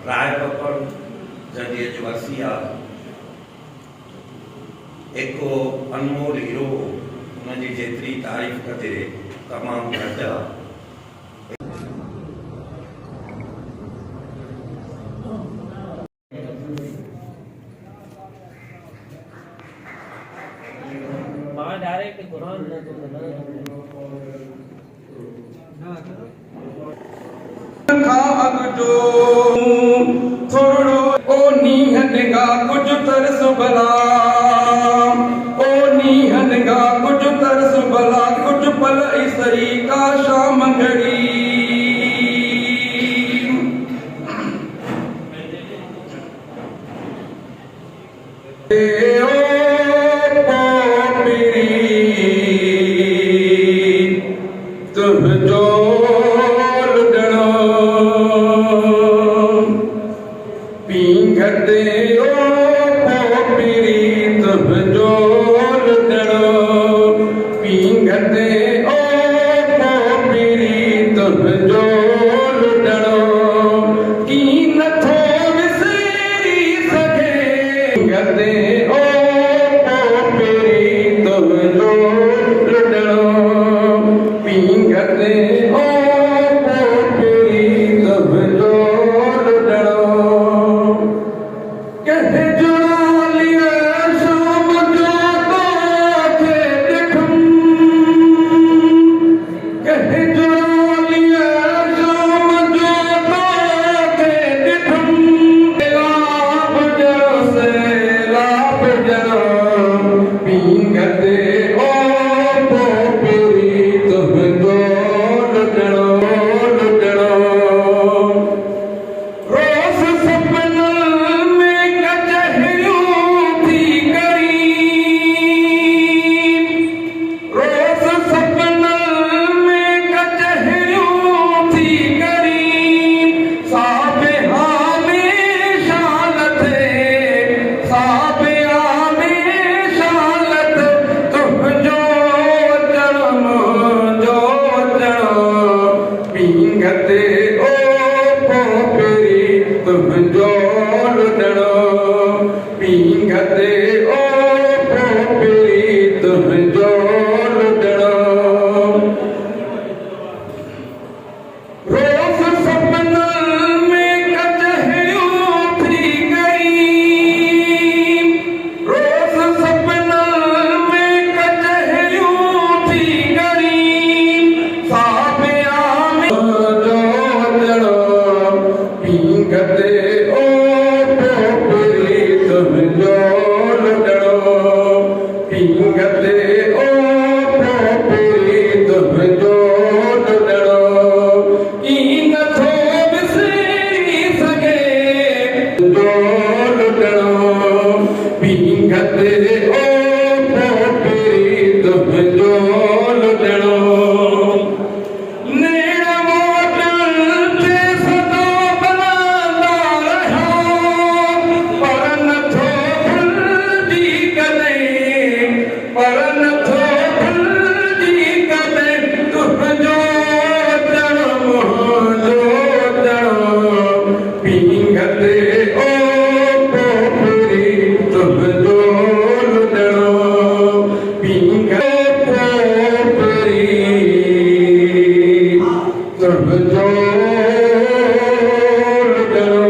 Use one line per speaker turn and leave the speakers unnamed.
रायबपर जॾहिं अजवासी आहे एको अनमोल हीरो उनजी जेतिरी तारीफ़ कजे तमामु घटि आहे।
थोड़ो ओ नीहनगा कुछ तरस भला, ओ नीहनगा कुछ तरस भला, कुछ पल इसरी का शाम घड़ी। तुम जो पींघते ओ पोपरी तुम जो लुटड़ो, पींघते ओ पोपरी तुम जो लुटड़ो, की नथो विसरी सके। पींघते ओ पोपरी तुम जो लुटड़ो, पींघते ओ पोपरी तुम जो लुटड़ो। कहे जुड़ा लिया शाम जो तोखे दिखम, कहे जुड़ा लिया शाम जो तोखे दिखम। लाभ जरो से लाभ जरो, पींघते ओ पोपरी तुम जो लुटड़ो लुटड़ो। रोज़ सपनल में कचहरियों थी गई, रोज़ सपनल में कचहरियों थी गई। साबे हमेशा लथे, साबे हमेशा लथे, तुम जो जन्म जो जन्म। पींघते ओ पोपरी तुम जो लुटड़ो, पींघते ओ पोपरी तुम जो लुटड़ो। रोज़ सपनल में कचहरियों थी गई, रोज़ सपनल में कचहरियों थी गई। साबे जो जड़ो, पींघते ओ पोपरी तुम जो लुटड़ो, पींघते ओ पोपरी तुम जो लुटड़ो, की नथो विसरी सके। जो लुटड़ो, पींघते ओ पोपरी तुम जो लुटड़ो। पींघते ओ पोपरी तुम जो लुटड़ो, पींघते पोपरी तुम जो लुटड़ो।